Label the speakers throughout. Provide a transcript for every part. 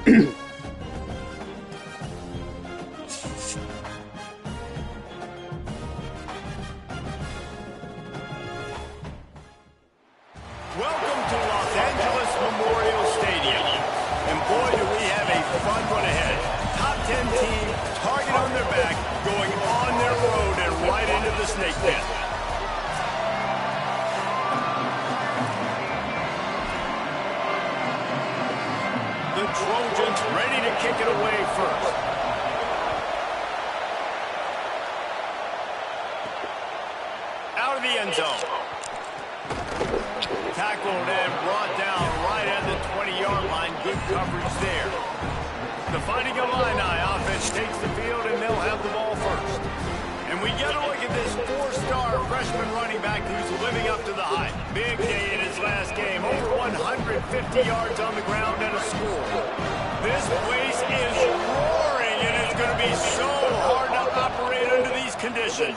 Speaker 1: Welcome to Los Angeles Memorial Stadium. And boy, do we have a fun one ahead. Top 10 team, target on their back, going on their road and right into the snake pit. The Trojans ready to kick it away first. Out of the end zone. Tackled and brought down right at the 20-yard line. Good coverage there. The Fighting Illini offense takes the field, and they'll have the ball first. And we get a look at this four-star freshman running back who's living up to the hype. Big day in his last game. Over 150 yards on the ground and a score. This place is roaring, and it's going to be so hard to operate under these conditions.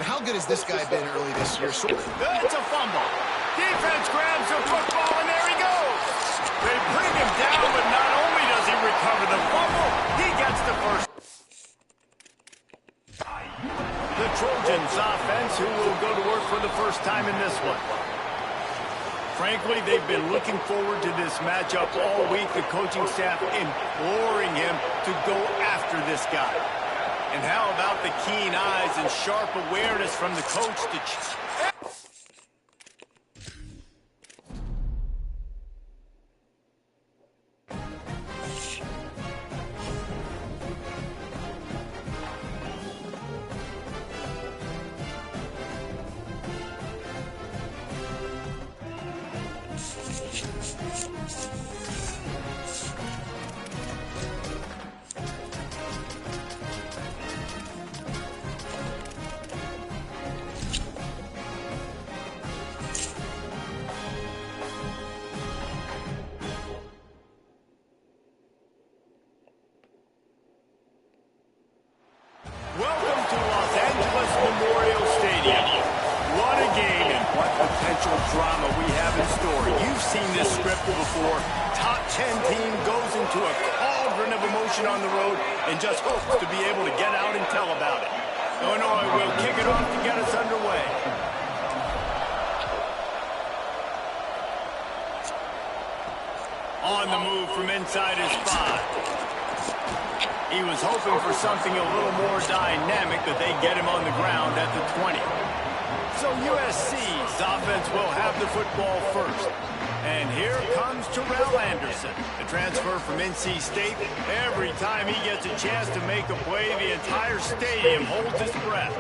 Speaker 2: How good has this guy been early this year?
Speaker 1: It's a fumble. Defense grabs the football, and there he goes. They bring him down, but not only does he recover the fumble, he gets the first. The Trojans offense, who will go to work for the first time in this one. Frankly, they've been looking forward to this matchup all week. The coaching staff imploring him to go after this guy. And how about the keen eyes and sharp awareness from the coach to... Welcome to Los Angeles Memorial Stadium. What a game and what potential drama we have in store. You've seen this script before. Top 10 team goes into a cauldron of emotion on the road and just hopes to be able to get out and tell about it. Illinois will kick it off to get us underway. On the move from inside his 5. He was hoping for something a little more dynamic, but they get him on the ground at the 20. So USC's offense will have the football first. And here comes Terrell Anderson, a transfer from NC State. Every time he gets a chance to make a play, the entire stadium holds its breath.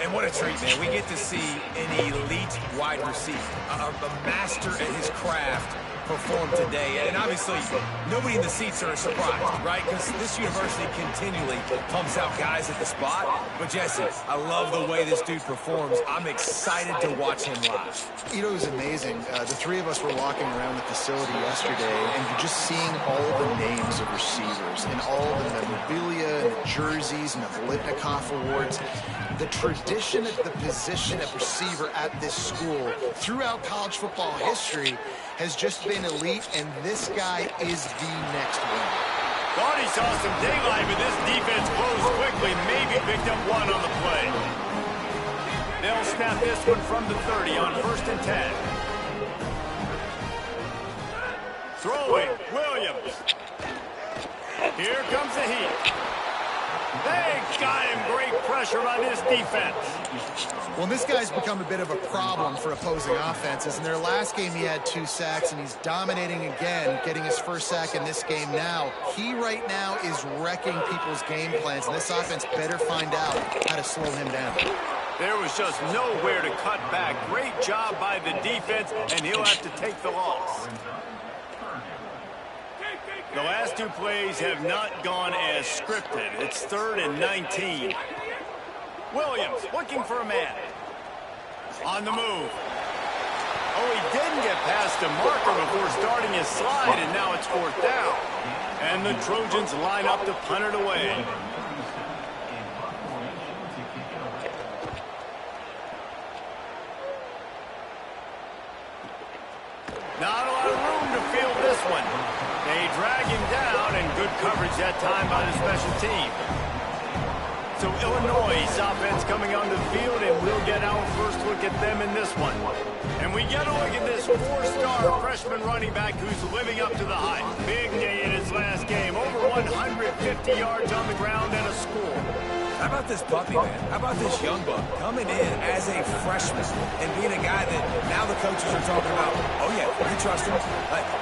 Speaker 3: And what a treat, man. We get to see an elite wide receiver, a master at his craft, perform today. And obviously, nobody in the seats are surprised, right? Because this university continually pumps out guys at the spot. But Jesse, I love the way this dude performs. I'm excited to watch him live.
Speaker 2: You know, it was amazing. The three of us were walking around the facility yesterday, and you're just seeing all the names of receivers and all the memorabilia and the jerseys and the Bolitnikoff awards. The tradition at the position of receiver at this school throughout college football history has just been elite, and this guy is the next one.
Speaker 1: Thought he saw some daylight, but this defense closed quickly, maybe picked up one on the play. They'll snap this one from the 30 on 1st and 10. Throwing, Williams. Here comes the heat. They got him. Great pressure on his defense.
Speaker 2: Well, this guy's become a bit of a problem for opposing offenses. In their last game, he had 2 sacks, and he's dominating again, getting his first sack in this game now. He right now is wrecking people's game plans, and this offense better find out how to slow him down.
Speaker 1: There was just nowhere to cut back. Great job by the defense, and he'll have to take the loss. The last 2 plays have not gone as scripted. It's 3rd and 19. Williams looking for a man. On the move. Oh, he didn't get past a marker before starting his slide, and now it's 4th down. And the Trojans line up to punt it away. Not a lot of room to field this one. They drag him down, and good coverage that time by the special team. So Illinois' offense coming on the field, and we'll get our first look at them in this one. And we get a look at this four-star freshman running back who's living up to the hype. Big day in his last game, over 150 yards on the ground and a score.
Speaker 3: How about this puppy, man? How about this young buck coming in as a freshman and being a guy that now the coaches are talking about, oh, yeah, we trust him.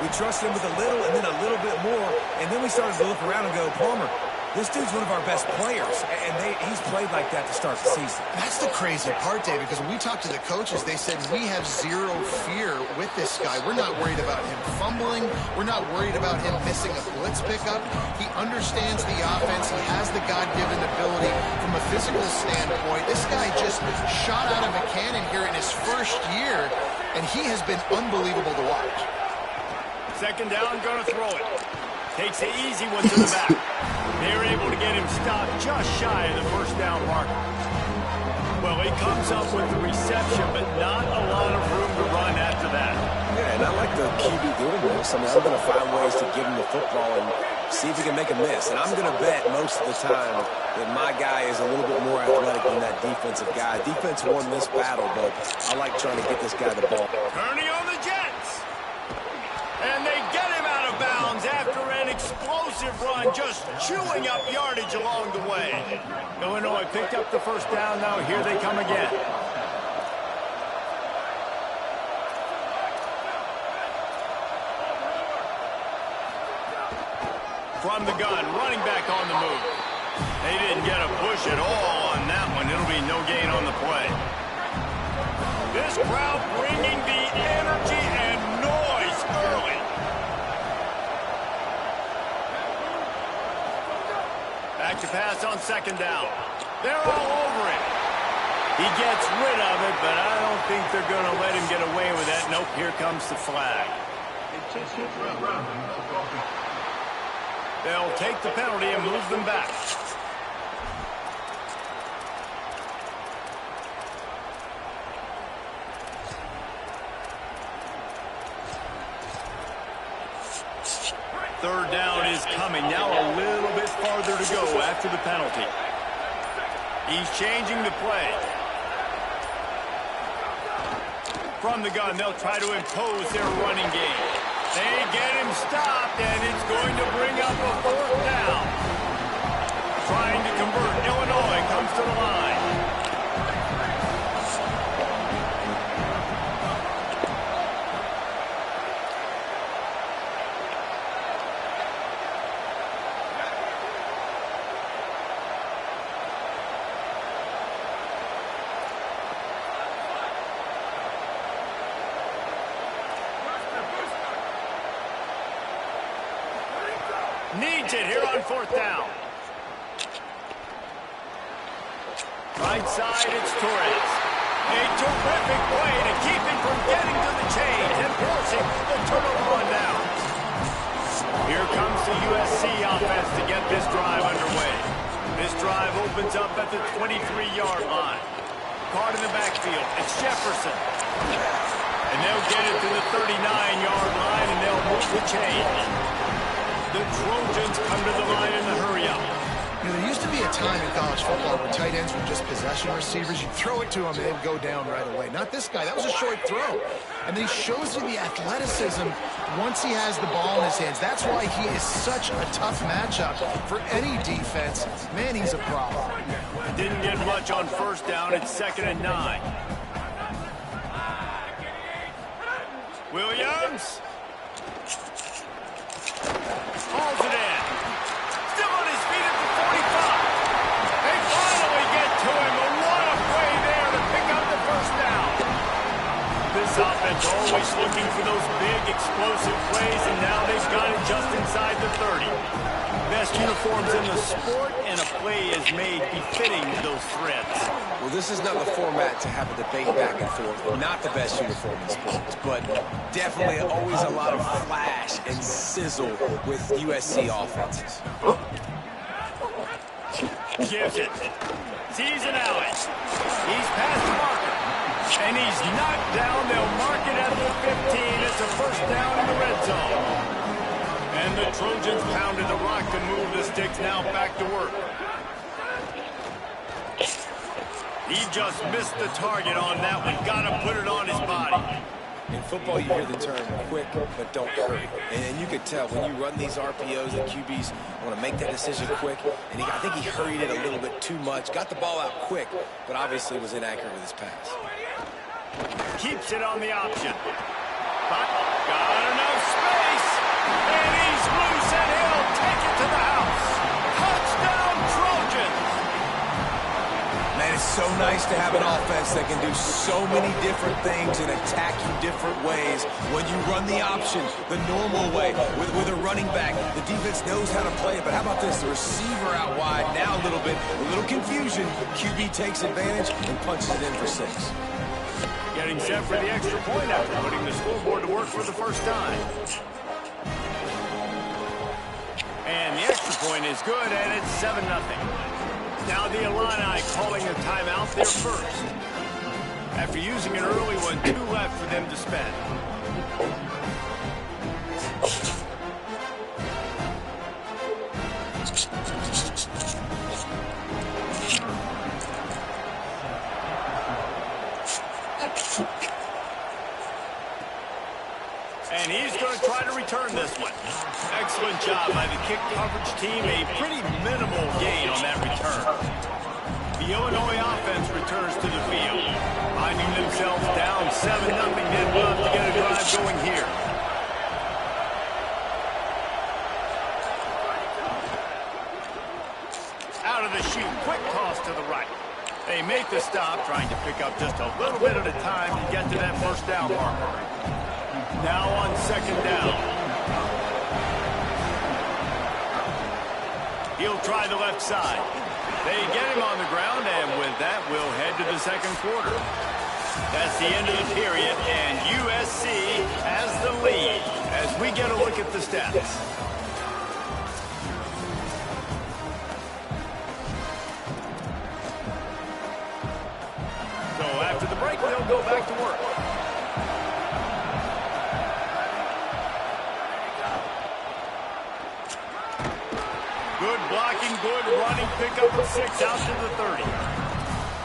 Speaker 3: We trust him with a little and then a little bit more. And then we started to look around and go, Palmer, this dude's one of our best players, and he's played like that to start the season.
Speaker 2: That's the crazy part, David, because when we talked to the coaches, they said we have zero fear with this guy. We're not worried about him fumbling. We're not worried about him missing a blitz pickup. He understands the offense. He has the God-given ability from a physical standpoint. This guy just shot out of a cannon here in his first year, and he has been unbelievable to watch.
Speaker 1: Second down, going to throw it. Takes the easy one to the back. They're able to get him stopped just shy of the first down marker. Well, he comes up with the reception, but not a lot of room to run after that.
Speaker 4: Yeah, and I like the QB doing this. I mean, I'm going to find ways to give him the football and see if he can make a miss. And I'm going to bet most of the time that my guy is a little bit more athletic than that defensive guy. Defense won this battle, but I like trying to get this guy the ball.
Speaker 1: Kearney on the Jets. And they get him out of bounds after an explosive run, just chewing up yardage along the way. Illinois picked up the first down. Now here they come again. From the gun, running back on the move. They didn't get a push at all on that one. It'll be no gain on the play. This crowd bringing the energy and noise early. Back to pass on second down. They're all over it. He gets rid of it, but I don't think they're going to let him get away with that. Nope, here comes the flag. They'll take the penalty and move them back. Third down is coming. Now a little bit farther to go after the penalty. He's changing the play. From the gun, they'll try to impose their running game. They get him stopped, and it's going to bring up a fourth down. Trying to convert. Illinois comes to the line. Needs it here on fourth down. Right side, it's Torres. A terrific play to keep him from getting to the chains and forcing the turnover on downs. Here comes the USC offense to get this drive underway. This drive opens up at the 23-yard line. Caught in the backfield. It's Jefferson. And they'll get it to the 39-yard line, and they'll move the chains. The Trojans come to the line in the hurry-up.
Speaker 2: You know, there used to be a time in college football where tight ends were just possession receivers. You'd throw it to them and they'd go down right away. Not this guy. That was a short throw. And then he shows you the athleticism once he has the ball in his hands. That's why he is such a tough matchup for any defense. Man, he's a problem.
Speaker 1: Didn't get much on first down. It's 2nd and 9. Williams. Hauls it in. Still on his feet at the 45. They finally get to him. And what a play there to pick up the first down. This offense always looking for those big explosive plays, and now they've got it just inside the 30. Best uniforms in the sport, and a play is made befitting those threats.
Speaker 4: Well, this is not the format to have a debate back and forth. Not the best uniform in sports, but definitely always a lot of flash and sizzle with USC offenses.
Speaker 1: Gives it. Sees an alley. He's past the marker. And he's knocked down. They'll mark it at the 15. It's a first down in the red zone. And And the Trojans pounded the rock to move the sticks. Now back to work. He just missed the target on that one. Got to put it on his body.
Speaker 4: In football, you hear the term quick, but don't hurry. And you could tell when you run these RPOs that QBs want to make that decision quick. And I think he hurried it a little bit too much. Got the ball out quick, but obviously was inaccurate with his pass.
Speaker 1: Keeps it on the option. But got enough space. And he's loose, and he'll take it to the house. Touchdown, Trojans.
Speaker 4: Man, it's so nice to have an offense that can do so many different things and attack you different ways. When you run the option, the normal way, with a running back, the defense knows how to play it. But how about this? The receiver out wide, now a little confusion. QB takes advantage and punches it in for 6.
Speaker 1: Getting set for the extra point after putting the scoreboard to work for the first time. And the extra point is good, and it's 7-0. Now the Illini calling a timeout there first. After using an early one, 2 left for them to spend. And he's going to try to return this one. Excellent job by the kick coverage team. A pretty minimal gain on that return. The Illinois offense returns to the field. Finding themselves down 7-0. They'd love to get a drive going here. Out of the chute. Quick toss to the right. They make the stop, trying to pick up just a little bit at a time to get to that first down marker. Now on 2nd down. He'll try the left side. They get him on the ground, and with that, we'll head to the 2nd quarter. That's the end of the period, and USC has the lead as we get a look at the stats. So after the break, they'll go back to work. Good blocking, good running, pick up of 6 out to the 30.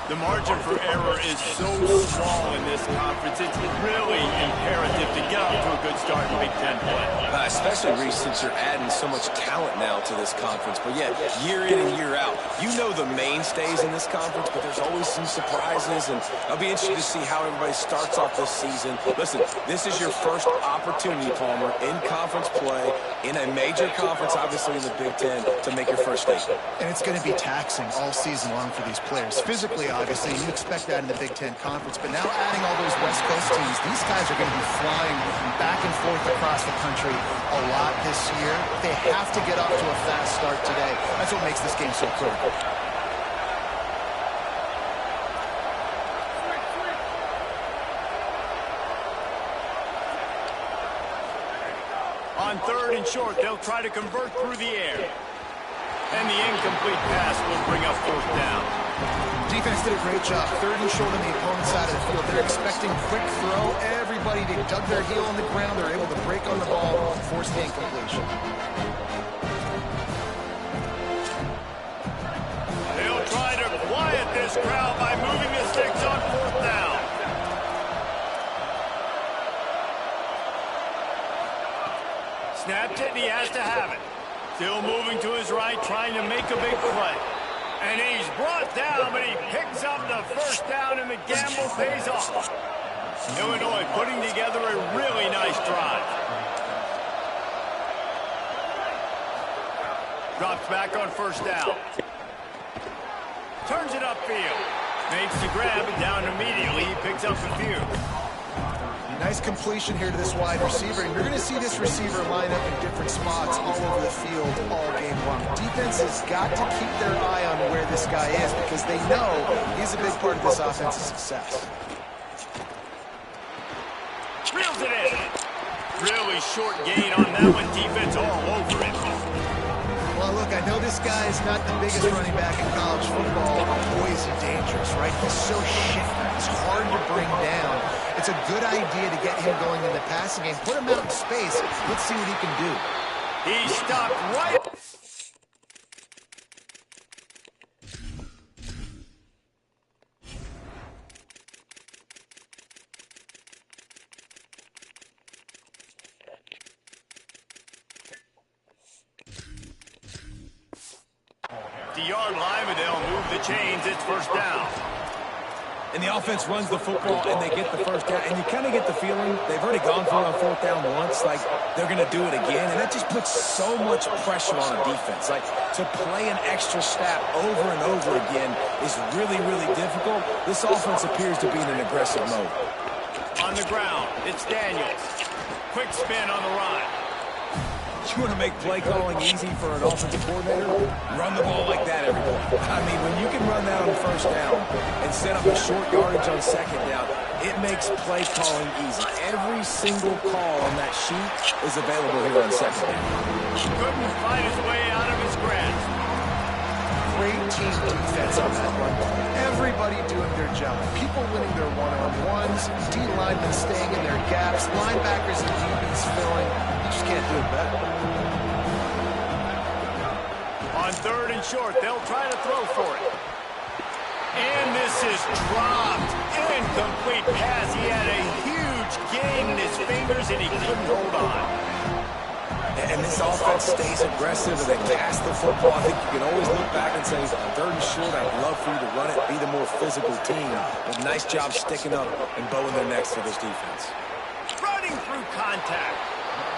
Speaker 1: The margin for error is so small in this conference. It's really imperative to get off to a good start in Big Ten play.
Speaker 4: Especially, Reese, since you're adding so much talent now to this conference. But yet, year in and year out, you know the mainstays in this conference, but there's always some surprises. And I'll be interested to see how everybody starts off this season. Listen, this is your first opportunity, Palmer, in conference play, in a major conference, obviously in the Big Ten, to make your first statement.
Speaker 2: And it's going to be taxing all season long for these players. Physically, obviously, you expect that in the Big Ten Conference. But now adding all those West Coast teams, these guys are going to be flying back and forth across the country a lot this year. They have to get off to a fast start today. That's what makes this game so critical.
Speaker 1: On 3rd and short, they'll try to convert through the air. And the incomplete pass will bring up 4th down.
Speaker 2: Defense did a great job. 3rd and short on the opponent's side of the field. They're expecting quick throw. Everybody, they dug their heel on the ground. They're able to break on the ball and force the incompletion.
Speaker 1: They'll try to quiet this crowd by moving the sticks on 4th down. Snapped it, and he has to have it. Still moving to his right, trying to make a big play. And he's brought down, but he picks up the 1st down, and the gamble pays off. Illinois putting together a really nice drive. Drops back on 1st down. Turns it upfield. Makes the grab, and down immediately. He picks up a few.
Speaker 2: Nice completion here to this wide receiver. And you're going to see this receiver line up in different spots all over the field all game long. Defense has got to keep their eye on where this guy is because they know he's a big part of this offense's success.
Speaker 1: Reels it in. Really short gain on that one. Defense all over it.
Speaker 2: Well, look, I know this guy is not the biggest running back in college football, but boy, is he dangerous, right? He's so shifty. He's hard to bring down. It's a good idea to get him going in the passing game. Put him out in space. Let's see what he can do.
Speaker 1: He stopped right. The yard line, but they'll move the chains. It's first down.
Speaker 3: And the offense runs the football, and they get the first down. And you kind of get the feeling they've already gone for it on fourth down once. Like, they're going to do it again. And that just puts so much pressure on a defense. Like, to play an extra snap over and over again is really, really difficult. This offense appears to be in an aggressive mode.
Speaker 1: On the ground, it's Daniels. Quick spin on the run.
Speaker 3: You want to make play calling easy for an offensive coordinator? Run the ball like that every day. I mean, when you can run that on first down and set up a short yardage on second down, it makes play calling easy. Every single call on that sheet is available here on second down.
Speaker 1: Couldn't find his way out of his grasp.
Speaker 2: Great team defense on that one. Everybody doing their job. People winning their one-on-ones, D-linemen staying in their gaps, linebackers and DBs filling. You just can't do it better.
Speaker 1: On third and short, they'll try to throw for it. And this is dropped. Incomplete pass. He had a huge gain in his fingers, and he couldn't hold on.
Speaker 3: And this offense stays aggressive, and they pass the football. I think you can always look back and say, third and short, I'd love for you to run it, be the more physical team. But nice job sticking up and bowing their necks for this defense.
Speaker 1: Running through contact.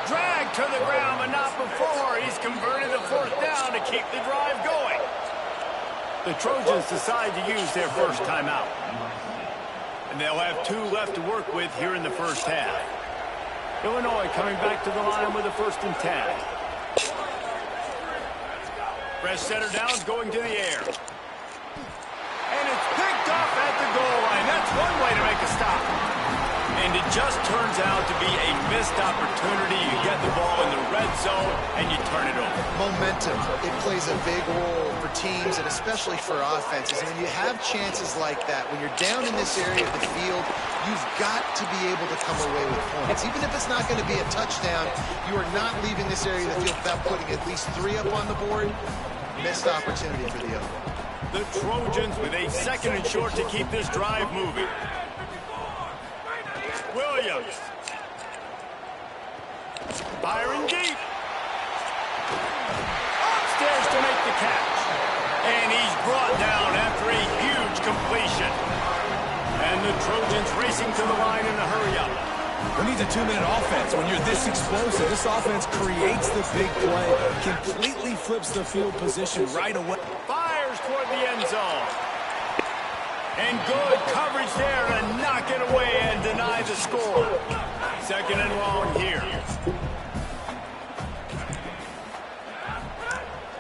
Speaker 1: Dragged to the ground, but not before. He's converted the fourth down to keep the drive going. The Trojans decide to use their first timeout. And they'll have 2 left to work with here in the first half. Illinois coming back to the line with a 1st and 10. Fresh setter downs going to the air. And it's picked off at the goal line. That's one way to make a stop. And it just turns out to be a missed opportunity. You get the ball in the red zone, and you turn it over.
Speaker 2: Momentum. It plays a big role for teams and especially for offenses. And when you have chances like that, when you're down in this area of the field, you've got to be able to come away with points. Even if it's not going to be a touchdown, you are not leaving this area of the field without putting at least 3 up on the board. Missed opportunity for the other.
Speaker 1: The Trojans with a 2nd and short to keep this drive moving. Williams. Firing deep. Upstairs to make the catch. And he's brought down after a huge completion. And the Trojans racing to the line in a hurry-up.
Speaker 3: Who needs a 2-minute offense when you're this explosive? This offense creates the big play, completely flips the field position right away.
Speaker 1: Fires toward the end zone. And good coverage there to knock it away and deny the score. 2nd and long here.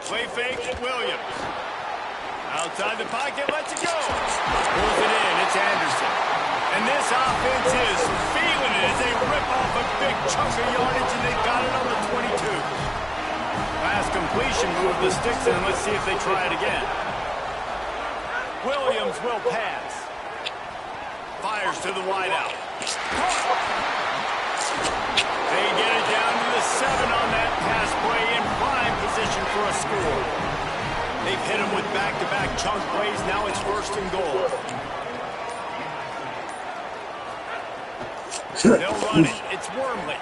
Speaker 1: Play fake, Williams. Outside the pocket, lets it go. Pulls it in, it's Anderson. And this offense is feeling it as they rip off a big chunk of yardage, and they got it on the 22. Pass completion, move the sticks in. Let's see if they try it again. Williams will pass. Fires to the wideout. They get it down to the 7 on that pass play in prime position for a score. They've hit him with back-to-back chunk plays. Now it's 1st and goal. They'll run it. It's Wormley.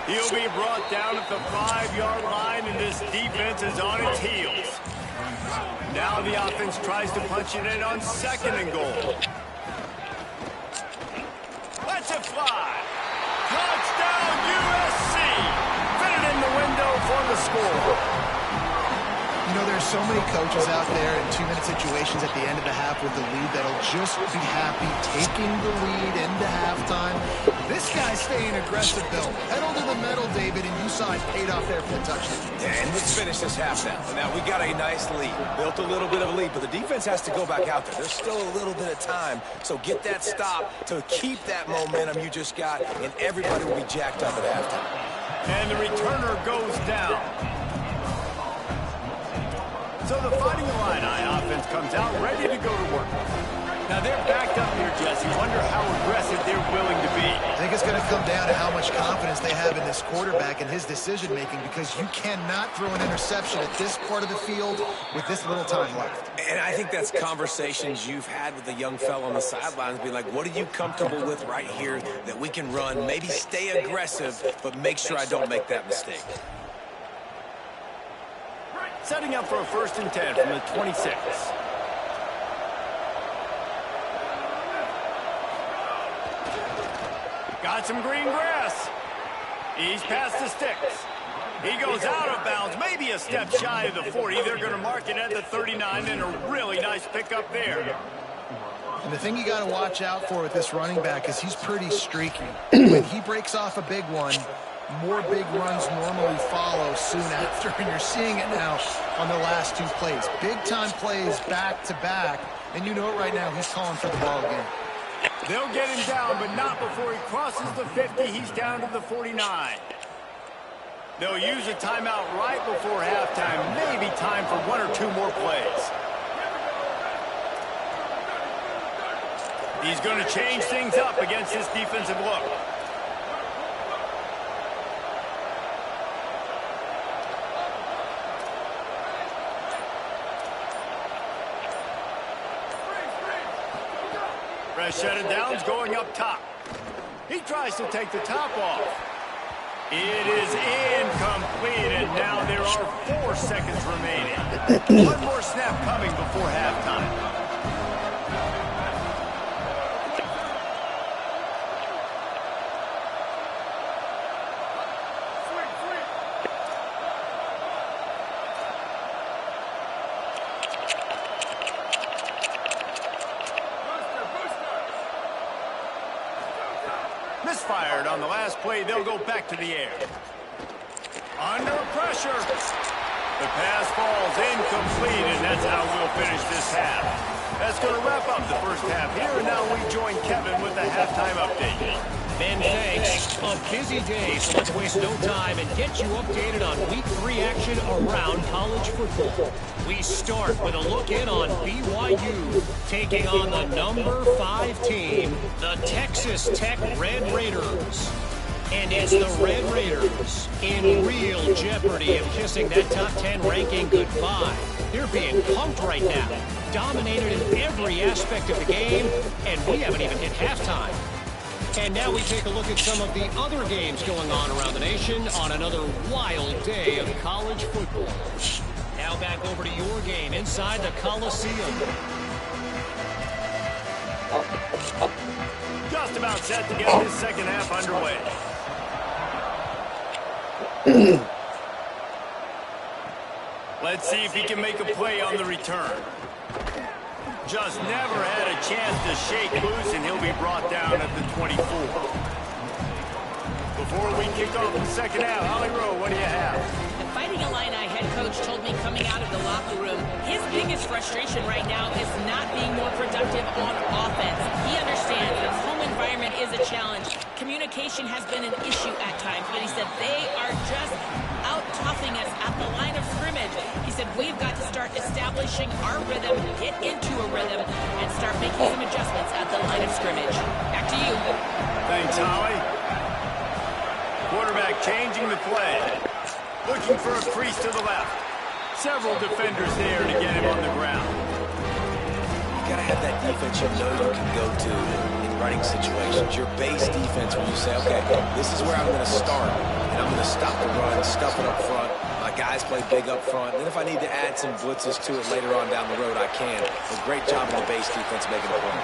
Speaker 1: He'll be brought down at the 5-yard line, and this defense is on its heels. Now the offense tries to punch it in on 2nd and goal. Let's it fly. Touchdown, USC. Fit it in the window for the score.
Speaker 2: You know, there's so many coaches out there in 2-minute situations at the end of the half with the lead that'll just be happy taking the lead into halftime. This guy's staying aggressive, Bill. Pedal to the metal, David, and you saw it paid off there for the touchdown.
Speaker 3: Yeah, and let's finish this half now. Now, we got a nice lead. Built a little bit of a lead, but the defense has to go back out there. There's still a little bit of time, so get that stop to keep that momentum you just got, and everybody will be jacked up at halftime.
Speaker 1: And the returner goes down. So the Fighting Illini offense comes out ready to go to work. Now they're backed up here, Jesse. Wonder how aggressive they're willing to be.
Speaker 2: I think it's going to come down to how much confidence they have in this quarterback and his decision-making, because you cannot throw an interception at this part of the field with this little time left.
Speaker 4: And I think that's conversations you've had with the young fellow on the sidelines, being like, what are you comfortable with right here that we can run? Maybe stay aggressive, but make sure I don't make that mistake.
Speaker 1: Setting up for a 1st and 10 from the 26. Got some green grass. He's past the sticks. He goes out of bounds, maybe a step shy of the 40. They're going to mark it at the 39, and a really nice pickup there.
Speaker 2: And the thing you got to watch out for with this running back is he's pretty streaky. When he breaks off a big one, more big runs normally follow soon after, and you're seeing it now on the last 2 plays. Big-time plays back-to-back, and you know it right now, he's calling for the ball again.
Speaker 1: They'll get him down, but not before he crosses the 50. He's down to the 49. They'll use a timeout right before halftime. Maybe time for 1 or 2 more plays. He's going to change things up against this defensive look. Fresh set of downs going up top. He tries to take the top off. It is incomplete, and now there are 4 seconds remaining. 1 more snap coming before halftime. Misfired on the last play. They'll go back to the air. Under pressure. The pass falls incomplete, and that's how we'll finish this half. That's going to wrap up the first half here, and now we join Kevin with the halftime update.
Speaker 5: Ben, thanks. A busy day, so let's waste no time and get you updated on Week 3 action around college football. We start with a look in on BYU, taking on the number 5 team, the Texas Tech Red Raiders. And it's the Red Raiders in real jeopardy of kissing that top 10 ranking goodbye. They're being punked right now, dominated in every aspect of the game, and we haven't even hit halftime. And now we take a look at some of the other games going on around the nation on another wild day of college football. Now back over to your game inside the Coliseum.
Speaker 1: Just about set to get this second half underway. Let's see if he can make a play on the return. Just never had a chance to shake loose, and he'll be brought down at the 24. Before we kick off the second half, Holly Rowe, what do you have?
Speaker 6: The Fighting Illini head coach told me coming out of the locker room, his biggest frustration right now is not being more productive on offense. He understands that his home environment is a challenge. Communication has been an issue at times, but he said they are just out-toughing us at the line of scrimmage. He said we've got to start establishing our rhythm, get into a rhythm, and start making some adjustments at the line of scrimmage. Back to you.
Speaker 1: Thanks, Holly. Quarterback changing the play. Looking for a crease to the left. Several defenders there to get him on the ground.
Speaker 4: You got to have that defense you know you can go to in running situations. Your base defense when you say, okay, this is where I'm going to start, and I'm going to stop the run, stuff it up front. My guys play big up front. And then if I need to add some blitzes to it later on down the road, I can. A great job of the base defense making a play.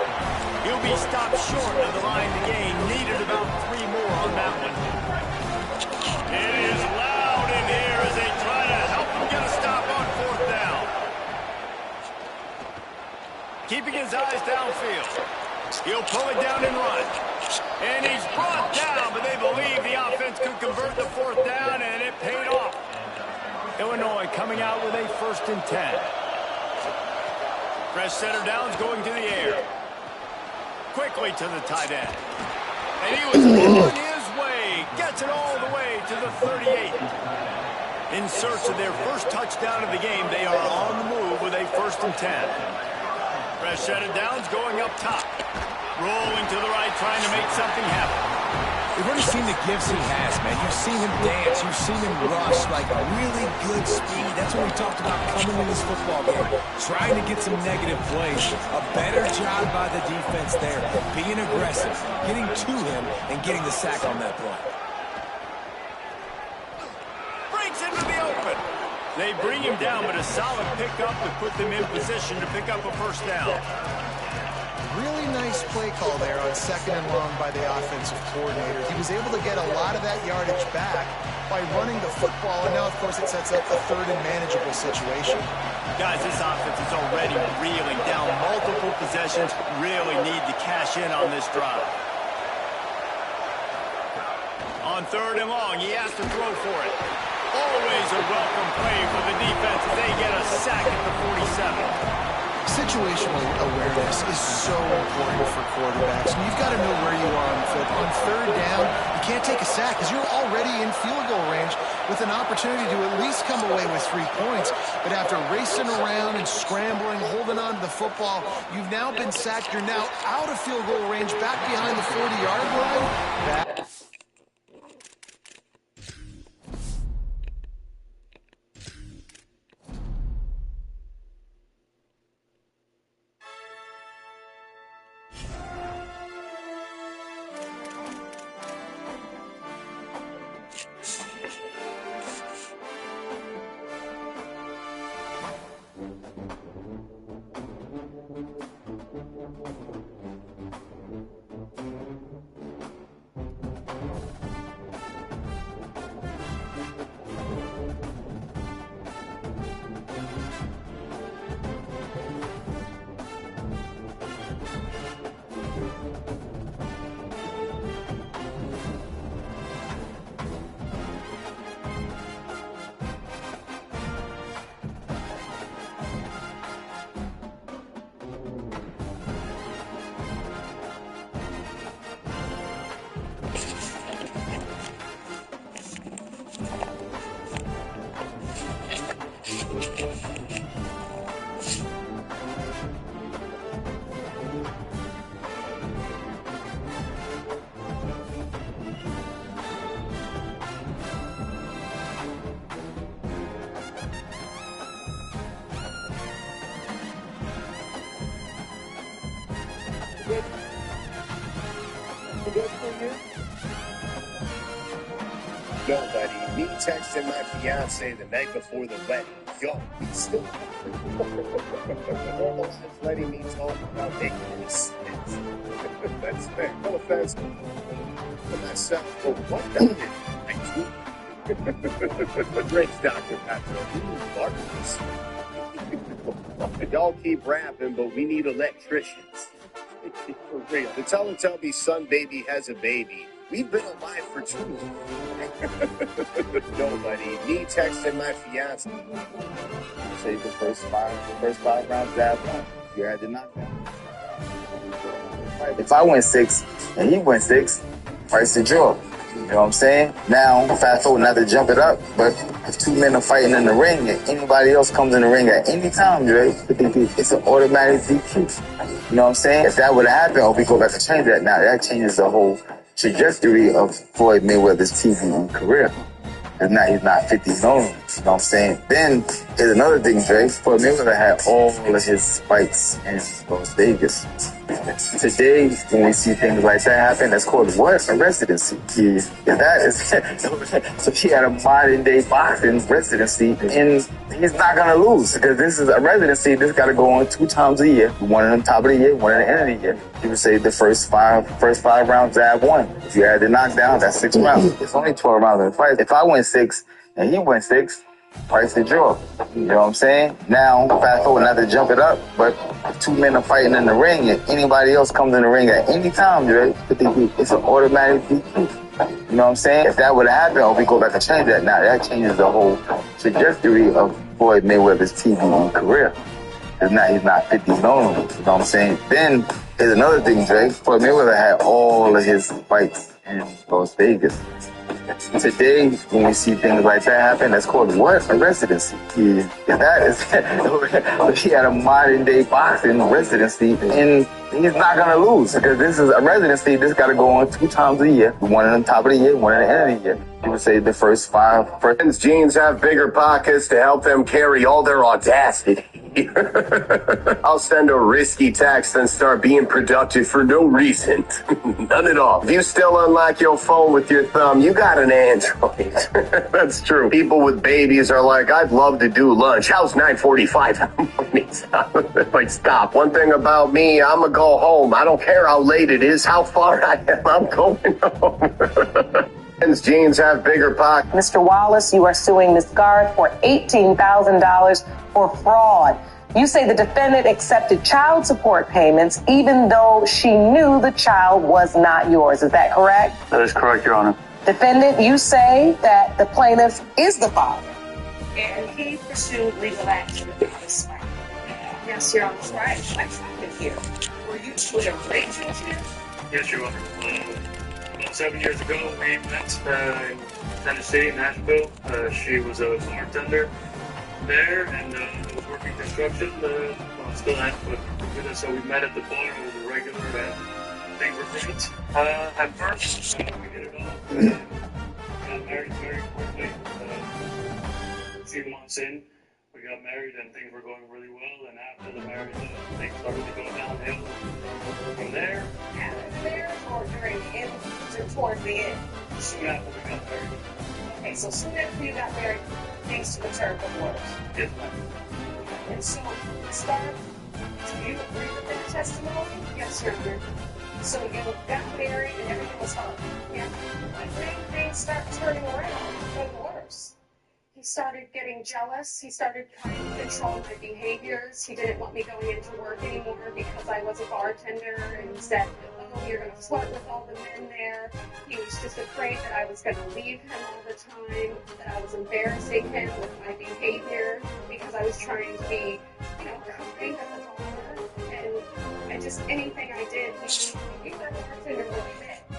Speaker 1: He'll be stopped short of the line to gain. Needed about 3 more on that one. It is loud in here as they try to help him get a stop on 4th down. Keeping his eyes downfield. He'll pull it down and run. And he's brought down, but they believe the offense could convert the 4th down, and it paid off. Illinois coming out with a 1st and 10. Fresh setter downs going to the air. Quickly to the tight end. And he was on his way. Gets it all the way to the 38. In search of their first touchdown of the game, they are on the move with a 1st and 10. Fresh set of downs going up top. Rolling to the right, trying to make something happen.
Speaker 3: We've already seen the gifts he has, man. You've seen him dance. You've seen him rush, like really good speed. That's what we talked about coming in this football game. Trying to get some negative plays. A better job by the defense there. Being aggressive, getting to him, and getting the sack on that play.
Speaker 1: Breaks into the open. They bring him down, but a solid pickup to put them in position to pick up a first down.
Speaker 2: Really nice play call there on 2nd and long by the offensive coordinator. He was able to get a lot of that yardage back by running the football, and now, of course, it sets up a 3rd and manageable situation.
Speaker 1: Guys, this offense is already reeling down multiple possessions. Really need to cash in on this drive. On 3rd and long, he has to throw for it. Always a welcome play for the defense as they get a sack at the 47.
Speaker 2: Situational awareness is so important for quarterbacks, and you've got to know where you are on the field. On 3rd down, you can't take a sack because you're already in field goal range with an opportunity to at least come away with 3 points. But after racing around and scrambling, holding on to the football, you've now been sacked. You're now out of field goal range, back behind the 40-yard line.
Speaker 7: Yo, buddy, me texting my fiance the night before the wedding. Yo, we still almost just letting me talk about making this. That's fair. No offense to myself, but what does it? Drinks, Dr. Pepper. Y'all keep rapping, but we need electricians. For real. The Teletubby son baby has a baby. We've been alive for 2 years. Nobody. Me texting my fiance.
Speaker 8: Say the first five rounds that you had to knock down. If I went 6 and he went 6, price the draw. You know what I'm saying? Now, fast forward, not to jump it up, but if 2 men are fighting in the ring and anybody else comes in the ring at any time, Dre, it's an automatic DQ. You know what I'm saying? If that would have happened, or we go back and change that now, that changes the whole trajectory of Floyd Mayweather's TV career. He's not 50 known. You know what I'm saying? Then, here's another thing, Dre. Floyd Mayweather had all of his fights in Las Vegas. Today, when we see things like that happen, that's called what? A residency. So he had a modern day boxing residency, and he's not gonna lose because this is a residency. This got to go on 2 times a year. One of them top of the year, one at the end of the year. You would say the first five rounds Zab won. If you had the knockdown, that's 6 rounds. It's only 12 rounds in the fight. If I went 6 and he went 6, price the draw. You know what I'm saying? Now, fast forward, not to jump it up, but if 2 men are fighting in the ring and anybody else comes in the ring at any time, Dre, it's an automatic DQ. You know what I'm saying? If that would have happened, or we go back and change that now, that changes the whole trajectory of Floyd Mayweather's TV career. He's not 50 known. You know what I'm saying? Then, here's another thing, Dre. Floyd Mayweather had all of his fights in Las Vegas. Today, when we see things like that happen, that's called what? A residency. Yeah, that is. He had a modern day boxing residency, and he's not gonna lose because this is a residency. This got to go on 2 times a year. One on the top of the year, one at the end of the year. You would say the first 5.
Speaker 7: Men's jeans have bigger pockets to help them carry all their audacity. I'll send a risky text and start being productive for no reason. None at all. If you still unlock your phone with your thumb, you got an Android. That's true. People with babies are like, I'd love to do lunch. How's 9:45? Like, stop. One thing about me, I'm going to go home. I don't care how late it is, how far I am. I'm going home. Men's jeans have bigger pockets.
Speaker 9: Mr. Wallace, you are suing Ms. Garth for $18,000 for fraud. You say the defendant accepted child support payments even though she knew the child was not yours. Is that correct?
Speaker 10: That is correct, Your Honor.
Speaker 9: Defendant, you say that the plaintiff is the father. And he pursued legal action against her. Yes, Your Honor. Right. What's happened here? Were you in a relationship?
Speaker 10: Yes, Your Honor. About 7 years ago, we met in Tennessee, Nashville. She was a bartender there, and I was working construction. Still at, but so we met at the bar. It was a regular, and things were great. At first, we hit it off. Got married very quickly. A few months in, we got married, and things were going really well. And after the marriage, things started to go downhill. From there,
Speaker 9: After the marriage or during the end, or towards the end?
Speaker 10: soon after we got married,
Speaker 9: Okay, so soon after you got married, things took a turn for the worse.
Speaker 10: yes, ma'am.
Speaker 9: And so, start, do you agree with that testimony? Yes, Your Honor. So you got married and everything was fine? Yeah. But then things start turning around for the worse. He started getting jealous. He started trying to control my behaviors. He didn't want me going into work anymore because I was a bartender, and he said, oh, you're going to flirt with all the men there. He was just afraid that I was going to leave him all the time, that I was embarrassing him with my behavior because I was trying to be, kind at the bar. And just anything I did, he were a bartender when we met. I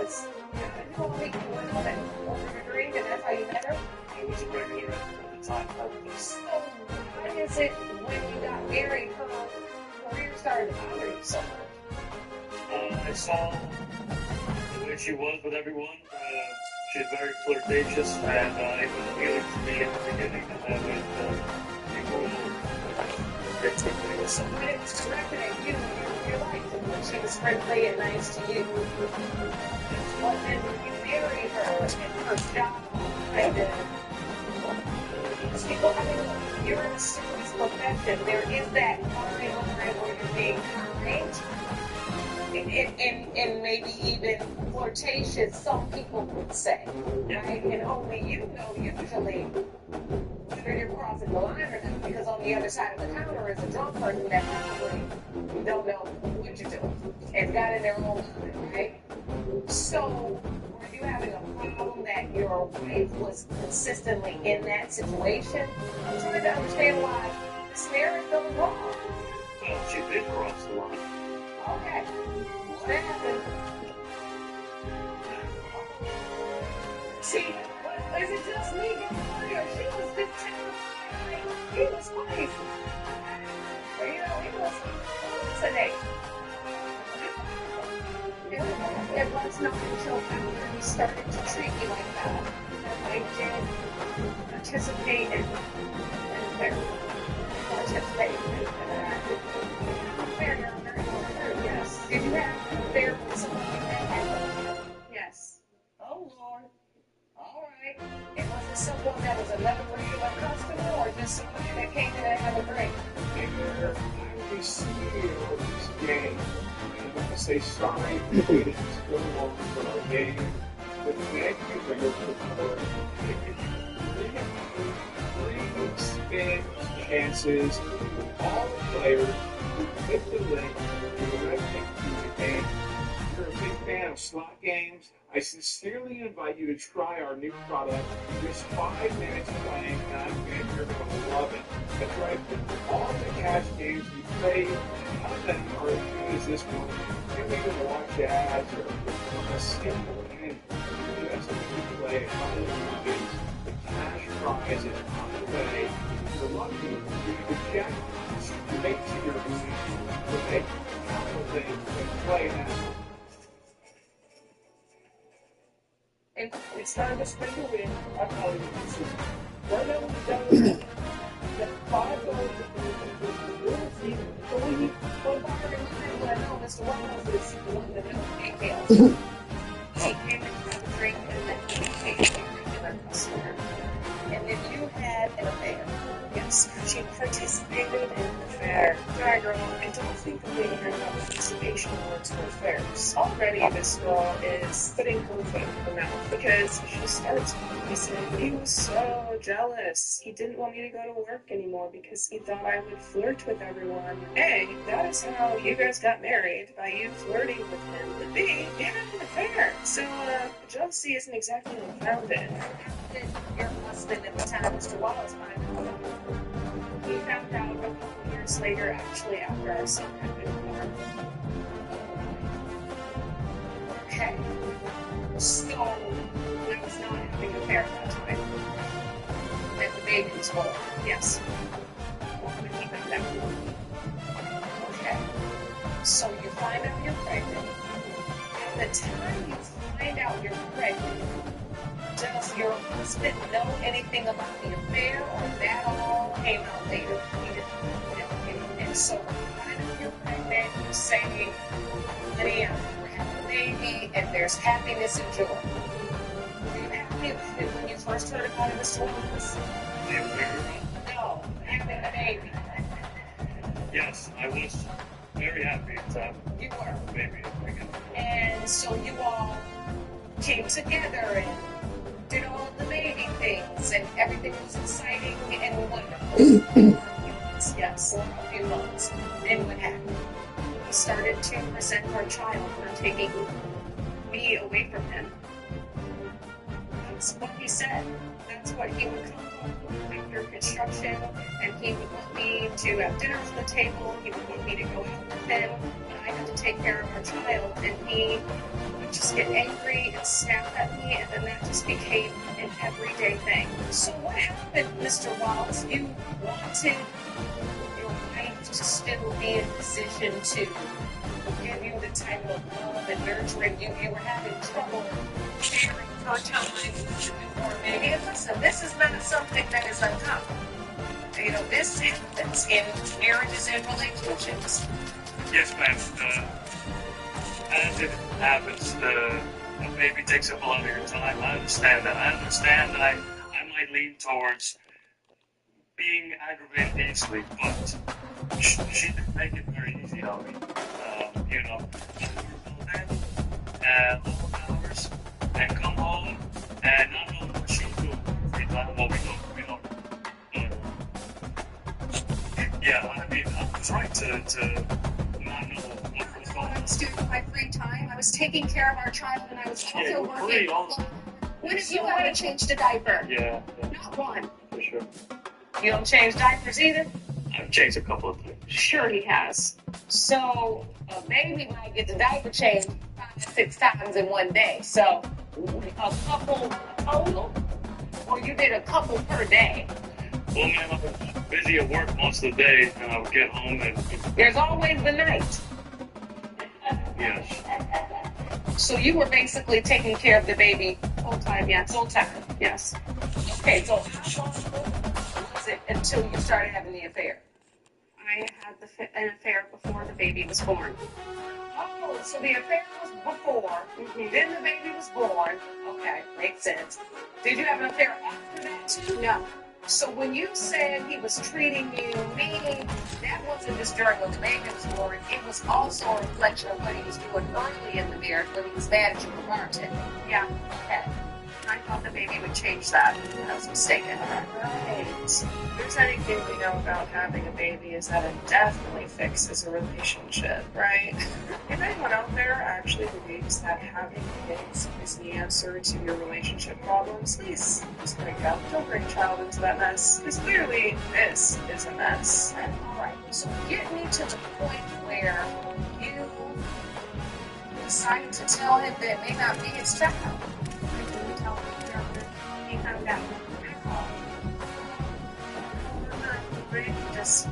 Speaker 9: was, going out and ordering a drink, and that's how you met her.
Speaker 10: It was a regular at the time.
Speaker 9: So why is it when you got married, her career started to bother you so much?
Speaker 10: I saw the way she was with everyone. She's very flirtatious, and it was appealing to me at the beginning, and then people very quickly with some.
Speaker 9: But it was directed at you, your life, and she was friendly and nice to you. But then when you married her and her job ended, people, you're in a serious profession. There is that line where you're being kind. And maybe even flirtatious, some people would say, right? And only you know usually whether you're crossing the line or not, because on the other side of the counter is a drunk person that probably don't know what you're doing and got in their own mind, right? So, were you having a problem that your wife was consistently in that situation? I'm trying to understand why this marriage goes wrong.
Speaker 10: Well, she did cross the line.
Speaker 9: Okay. What happened? See, is it just me getting money, or she was just he was crazy? Or, he was hallucinating. It was not until after he started to treat you like that I did participate in therapy. Yes. Did you have therapy with someone you met? Yes. Oh, Lord. All right. It wasn't someone that was another regular customer, or just somebody that came in and had a drink?
Speaker 11: And I always see this game. And I'm going to say sorry, we didn't go along for our game. But thank you for your support. Free spins, chances, all the players who click the link to the link to the game. If you're a big fan of slot games, I sincerely invite you to try our new product. Just 5 minutes playing, and I'm convinced you're going to love it. That's right, all the cash games we play, none of them are as good as this one. You don't need to watch ads or skip the game. That's what you play a couple of movies. The cash prize is on the way. If you're lucky, you can jackpots to make security. To make capital things and play now.
Speaker 9: And it's time to spring to win a college season. Right now, we've done that $5 of the season. So we need one buyer in the I know Mr. Wild is the one that knows details. He came in for the drink and then he became a regular customer. And then you had an affair. Yes, she participated in the affair. Sorry, girl, I don't think the way her participation works for affairs. Already, this girl is putting her foot in her mouth because she starts saying he was so jealous. He didn't want me to go to work anymore because he thought I would flirt with everyone. A, that is how you guys got married, by you flirting with him. But B, you had an affair. So, jealousy isn't exactly unfounded. How did your husband at the time, Mr. Wallace, find out? He found out a couple years later, actually after our son had been born. Okay. So, I was not having an affair at that time. And the baby was born. Yes. When he found out. Okay. So you find out you're pregnant. At the time you find out you're pregnant, does your husband know anything about the affair, or that all came out later? He didn't. And so when you find out you're pregnant, you say, honey, we're having a baby, and there's happiness and joy. Were you happy when you first heard about it, Mr. Wallace? No, having a baby.
Speaker 10: Yes, I was very happy to have
Speaker 9: You were.
Speaker 10: a baby.
Speaker 9: And so you all came together and did all of the baby things, and everything was exciting and wonderful. Yes, a few months. Then what happened? He started to resent our child for taking me away from him. That's what he said. That's what he would come home after construction, and he would want me to have dinner on the table. He would want me to go out with him, but I had to take care of our child, and he would just get angry and snap at me, and then that just became an everyday thing. So what happened, Mr. Wallace? You wanted your wife to still be in position to give you the type of love and nurturing you were having trouble sharing her time before maybe. And listen, this is not something that is uncommon. You know, this happens in marriages and relationships.
Speaker 10: Yes, ma'am. As it happens, the baby takes up a lot of your time. I understand that. I understand that I might lean towards being aggravated easily, but she didn't make it very easy on me. You know, long hours, and come home and not know what she's doing. Well, we don't. Yeah, I mean, I was right to not know what was going on.
Speaker 9: I was doing my free time. I was taking care of our child, and I was also working. When have you ever changed a diaper?
Speaker 10: Yeah.
Speaker 9: Not one.
Speaker 10: For sure.
Speaker 9: You don't change diapers either?
Speaker 10: I've changed a couple of things.
Speaker 9: Sure he has. So a baby might get the diaper changed 5-6 times in one day. So a couple total, or you did a couple per day?
Speaker 10: Well, man, I was busy at work most of the day, and I would get home and...
Speaker 9: There's always the night.
Speaker 10: Yes.
Speaker 9: So you were basically taking care of the baby full time, yes? Full time, yes. Okay, so how long was it until you started having the affair? I had an affair before the baby was born. Oh, so the affair was before, then the baby was born. Okay, makes sense. Did you have an affair after that too? No. So when you said he was treating you mean, that wasn't just during when the baby was born. It was also a reflection of what he was doing early in the marriage when he was mad at you for parenting. Yeah, okay. I thought the baby would change that. I was mistaken. Right. If there's anything we know about having a baby is that it definitely fixes a relationship, right? If anyone out there actually believes that having kids is the answer to your relationship problems, please just break up. Don't bring a child into that mess. Because clearly this is a mess. Alright, so get me to the point where you decided to tell him that it may not be his child. found out. Just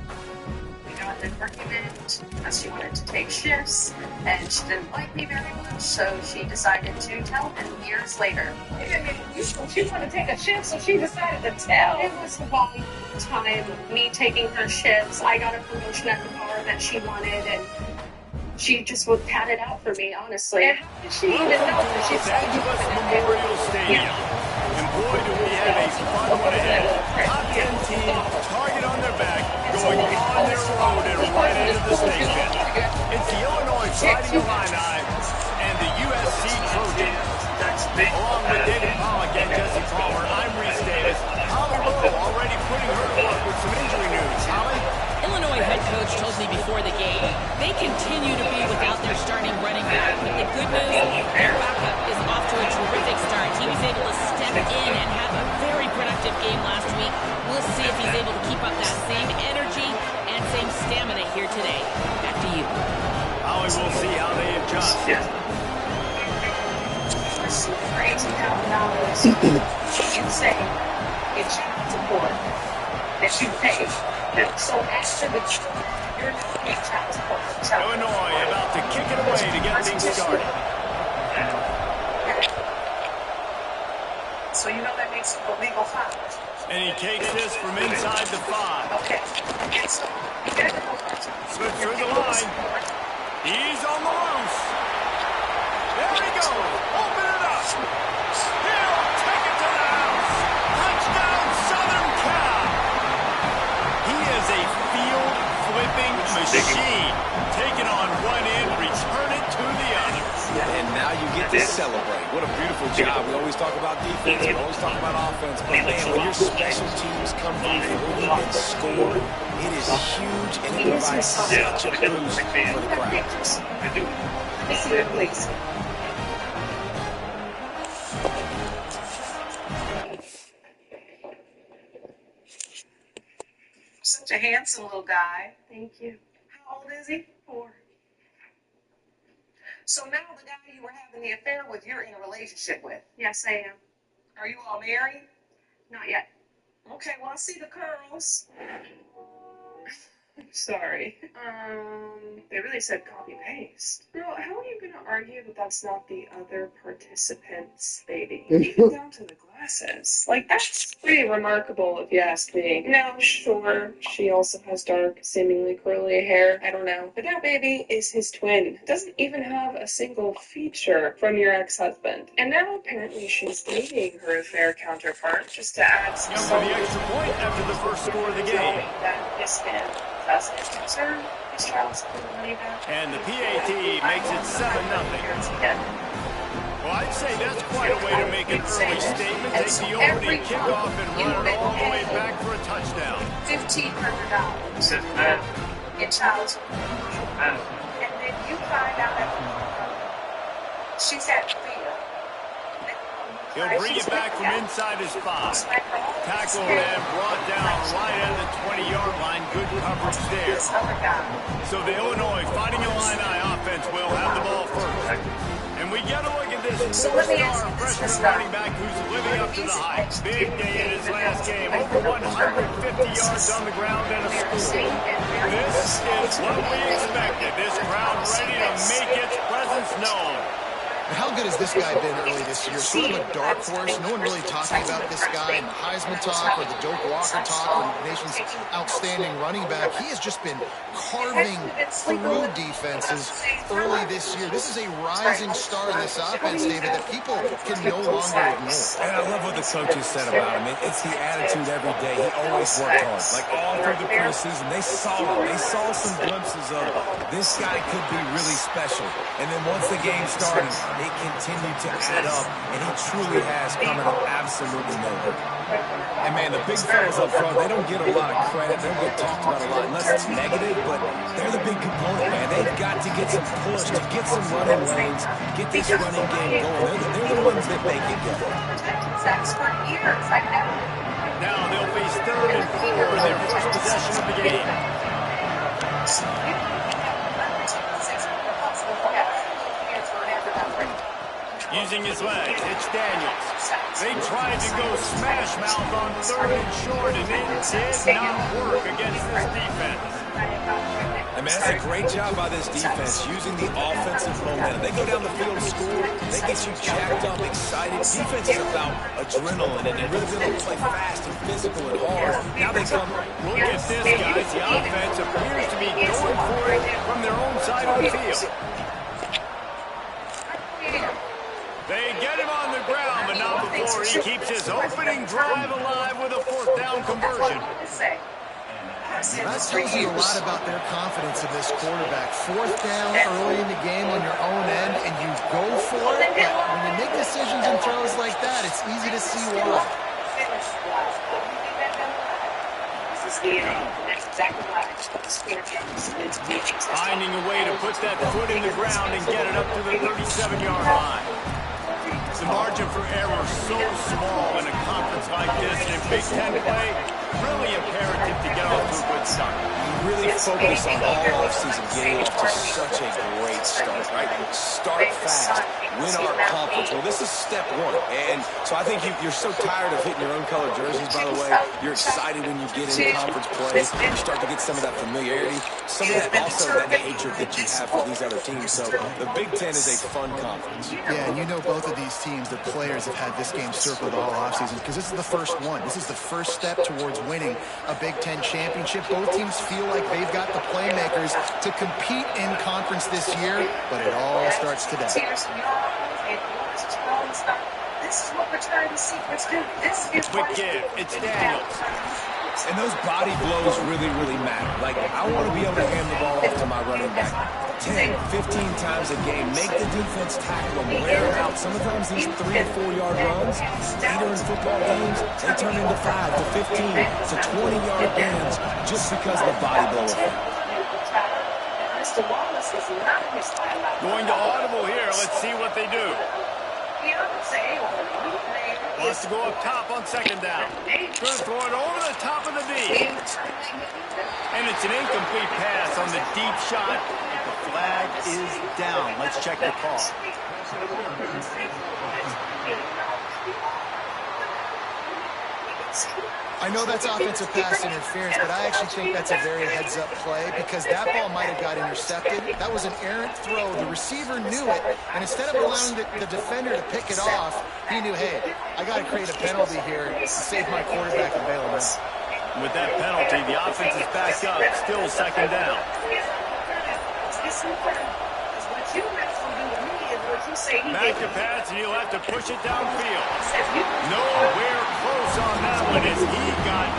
Speaker 9: we got in an argument because she wanted to take shifts and she didn't like me very much, so she decided to tell him years later.
Speaker 12: Wait a minute, she wanted to take a shift, so she decided to tell.
Speaker 9: It was about time me taking her shifts. I got a promotion at the bar that she wanted, and she just would pat it out for me, honestly.
Speaker 12: And how did she even know that she
Speaker 1: Los
Speaker 12: said you
Speaker 1: Angeles
Speaker 12: wanted to
Speaker 1: Memorial Stadium. And boy, do we have a fun one ahead. Top 10 team, target on their back, going on their road and right into the state pit. It's the Illinois Fighting Illini and the USC Trojans. Along with David Pollock and Jesse Palmer, I'm Reese Davis. Holly Burrow already putting her to work with some injury news. Holly?
Speaker 6: Illinois head coach told me before the game, they continue to be without their starting running back. But the good news, their backup is off to a terrific start. He was able to step in and have a very productive game last week. We'll see if he's able to keep up that same energy and same stamina here today. Back to you.
Speaker 1: Holly, we'll see how they adjust.
Speaker 9: For $18,000, you say it's child support that you pay. So after the you're not paying child support.
Speaker 1: Illinois about to kick it away to get things started.
Speaker 9: So you know that makes it a legal foul.
Speaker 1: And he takes this from inside the 5.
Speaker 9: Okay. So you get it over.
Speaker 1: Slips through the line. He's on the loose. There he goes. Open it up. He'll take it to the house. Touchdown, Southern Cal. He is a field-flipping machine. Taking on one end, return it to the other.
Speaker 4: And now you get to celebrate. What a beautiful job. We always talk about defense. We always talk about offense. But, man, when your special teams come through for you and score, it is huge, and it provides such a boost for the crowd.
Speaker 9: Let me see it, please. Such a handsome little guy. Thank you. How old is he? 4. So now the guy you were having the affair with, you're in a relationship with? Yes, I am. Are you all married? Not yet. Okay, well, I see the curls. Sorry. They really said copy paste. Girl, how are you going to argue that that's not the other participant's baby? Even down to the glasses. Like, that's pretty remarkable if you ask me. No, sure, she also has dark, seemingly curly hair. I don't know. But that baby is his twin. Doesn't even have a single feature from your ex-husband. And now apparently she's dating her affair counterpart just to add some
Speaker 1: Young for the extra point after the first score of the game.
Speaker 9: That this man doesn't concern his child support money back.
Speaker 1: And the PAT makes it 7-0. Well, I'd say that's quite a way to make an early statement. Take the opening kickoff and run it all the way back for a touchdown.
Speaker 9: $1,500 in child support. And then you find out that she's had fear.
Speaker 1: He'll bring it back from inside his 5. Tackled and brought down right at the 20-yard line. Good coverage there. So the Illinois Fighting Illini offense will have the ball first. And we get a look at this four-star freshman running back who's living up to the hype. Big day in his last game. Over 150 yards on the ground and a score. This is what we expected. This crowd ready to make its presence known.
Speaker 2: How good has this guy been early this year? Sort of a dark horse. No one really talking about this guy in the Heisman talk or the Doak Walker talk or the nation's outstanding running back. He has just been carving through defenses early this year. This is a rising star in this offense, David, that people can no longer ignore.
Speaker 4: And I love what the coaches said about him. It's the attitude every day. He always worked hard. Like all through the preseason, they saw him. They saw some glimpses of this guy could be really special. And then once the game started, it continued to add up, and he truly has come out of absolutely nowhere. And man, the big fellas up front, they don't get a lot of credit. They don't get talked about a lot unless it's negative, but they're the big component, man. They've got to get some push, to get some running lanes, get this running game going. They're the ones that make it go.
Speaker 1: Now they'll face 3rd and 4 in their first possession of the game. Using his legs, it's Daniels. They tried to go smash mouth on 3rd and short, and it did not work against this defense.
Speaker 3: And man, that's a great job by this defense, using the offensive momentum. They go down the field, score, they get you jacked up, excited. Defense is about adrenaline, and really going to play fast and physical and hard. Now they come.
Speaker 1: Look at this, guys. The offense appears to be going for it from their own side of the field. They get him on the ground, but not before he keeps his opening drive alive with a 4th down conversion.
Speaker 2: That tells you a lot about their confidence in this quarterback. 4th down early in the game on your own end, and you go for it. But when you make decisions and throws like that, it's easy to see why.
Speaker 1: Finding a way to put that foot in the ground and get it up to the 37-yard line. The margin for error so small in a conference like this, and in Big Ten play, really imperative to get off to a good start.
Speaker 3: Really focus on all offseason, getting off to such a great start, right? Start fast, win our conference. Well, this is step 1, and so I think you're so tired of hitting your own color jerseys, by the way. You're excited when you get into conference play. You start to get some of that familiarity, some of that also that hatred that you have for these other teams. So the Big Ten is a fun conference.
Speaker 2: Yeah, and you know both of these teams, the players have had this game circled all offseason because this is the first one. This is the first step towards winning a Big Ten championship. Both teams feel like they've got the playmakers to compete in conference this year, but it all starts today.
Speaker 9: This is what we're trying to see.
Speaker 1: Quick give, it's Daniels.
Speaker 3: And those body blows really, really matter. Like, I want to be able to hand the ball off to my running back 10, 15 times a game. Make the defense tackle them, wear them out. Sometimes these 3- and 4-yard runs, later in football games, they turn into 5 to 15 to 20-yard gains just because of the body blow effect.
Speaker 1: Going to audible here. Let's see what they do. Wants to go up top on 2nd down. Going to throw it over the top of the D. And it's an incomplete pass on the deep shot. The flag is down. Let's check the call.
Speaker 2: I know that's offensive pass interference, but I actually think that's a very heads-up play because that ball might have got intercepted. That was an errant throw. The receiver knew it, and instead of allowing the defender to pick it off, he knew, hey, I got to create a penalty here to save my quarterback and bail him out.
Speaker 1: With that penalty, the offense is back up, still 2nd down. Back to pass, and he'll have to push it downfield. Nowhere close on that one as he got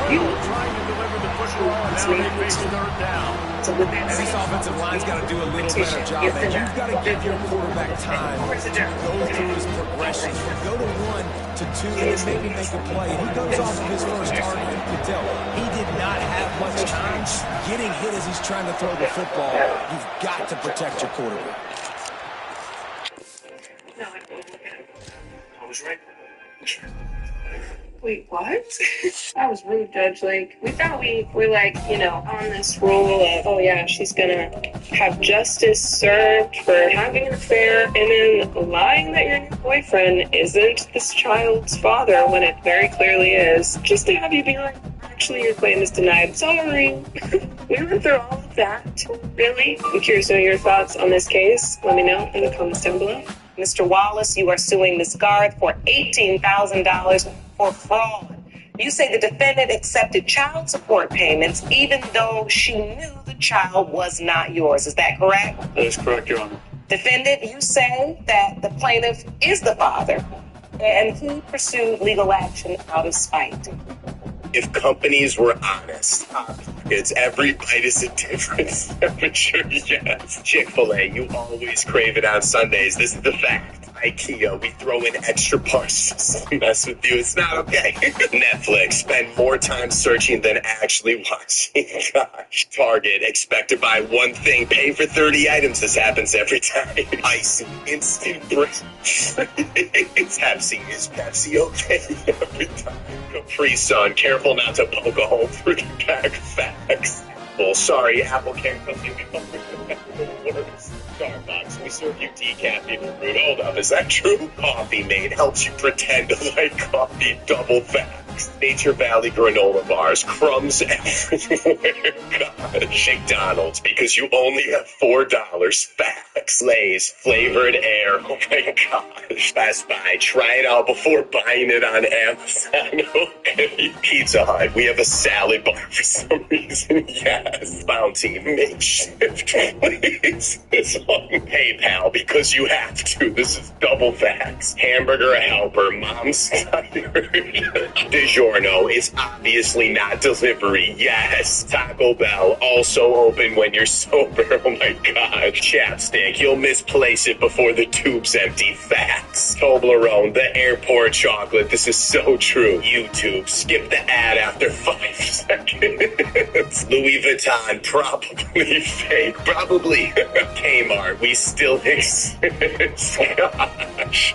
Speaker 1: thrilled trying to deliver the football, and now they face 3rd down.
Speaker 3: And this offensive line's got to do a little better job, man. You've got to give your quarterback time to go through his progressions. Go to 1 to 2 and then maybe make a play. And he goes off of his first target. You can tell he did not have much time getting hit as he's trying to throw the football. You've got to protect your quarterback.
Speaker 10: I was right.
Speaker 9: Wait, what? That was rude, Judge. Like, we thought we were, like, you know, on this roll of, oh yeah, she's gonna have justice served for having an affair and then lying that your new boyfriend isn't this child's father when it very clearly is. Just to have you be like, actually, your claim is denied. Sorry. We went through all of that. Really? I'm curious to know your thoughts on this case. Let me know in the comments down below. Mr. Wallace, you are suing Ms. Garth for $18,000 for fraud. You say the defendant accepted child support payments even though she knew the child was not yours. Is that correct?
Speaker 10: That is correct, Your Honor.
Speaker 9: Defendant, you say that the plaintiff is the father and he pursued legal action out of spite.
Speaker 7: If companies were honest, it's every bite is a difference. I'm sure, yes. Chick-fil-A, you always crave it on Sundays. This is the fact. IKEA, we throw in extra parts just to mess with you. It's not okay. Netflix, spend more time searching than actually watching. Gosh. Target, expect to buy one thing, pay for 30 items. This happens every time. Icy, instant break. It's Pepsi. Is Pepsi okay? Every time. Capri Sun, careful not to poke a hole through the bag of facts. Well, sorry, Apple can't come in. Starbucks, we serve you decaffeinated brewed up. Is that true? Coffee Mate helps you pretend to like coffee. Double facts. Nature Valley granola bars. Crumbs everywhere. Gosh. McDonald's, because you only have $4. Facts. Lay's flavored air. Oh my gosh. Best Buy. Try it out before buying it on Amazon. Okay. Pizza Hut. We have a salad bar for some reason. Yes. Bounty. Makeshift. Please. This one. PayPal, because you have to. This is double facts. Hamburger Helper. Mom's tired. DiGiorno is obviously not delivery. Yes. Taco Bell. Also open when you're sober. Oh my god. Chapstick. You'll misplace it before the tube's empty. Facts. Toblerone. The airport chocolate. This is so true. YouTube. Skip the ad after 5 seconds. Louis Vuitton. Probably fake. Probably. Kmart. We still exist. Gosh.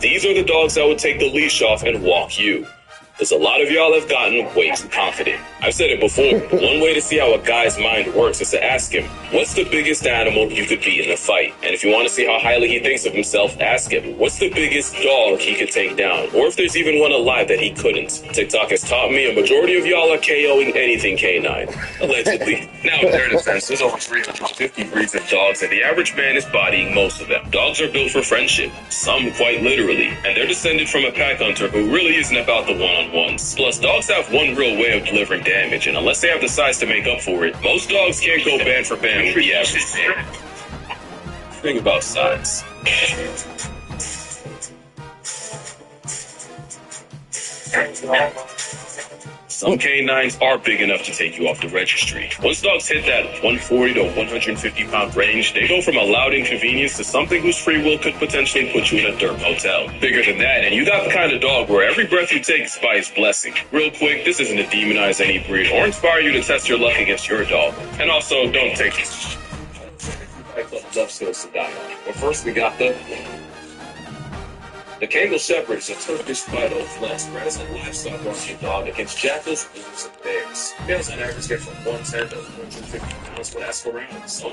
Speaker 13: These are the dogs that would take the leash off and walk you. Because a lot of y'all have gotten way too confident. I've said it before. One way to see how a guy's mind works is to ask him, what's the biggest animal you could beat in a fight? And if you want to see how highly he thinks of himself, ask him, what's the biggest dog he could take down? Or if there's even one alive that he couldn't. TikTok has taught me a majority of y'all are KOing anything canine. Allegedly. Now, in their defense, there's over 350 breeds of dogs, and the average man is bodying most of them. Dogs are built for friendship, some quite literally, and they're descended from a pack hunter who really isn't about the one-on-ones. Plus, dogs have one real way of delivering damage, and unless they have the size to make up for it, most dogs can't go band for band with the average man. Think about size. Some canines are big enough to take you off the registry. Once dogs hit that 140 to 150 pound range, they go from a loud inconvenience to something whose free will could potentially put you in a dirt hotel. Bigger than that, and you got the kind of dog where every breath you take is by its blessing. Real quick, this isn't to demonize any breed or inspire you to test your luck against your dog. And also, don't take this. Love skills to die on. But first, we got the Kangal Shepherd is a Turkish Fido flex bred and livestock rescue dog against jackals, wolves, and bears. Males on average get from 110 to 150 pounds, but as for rounds,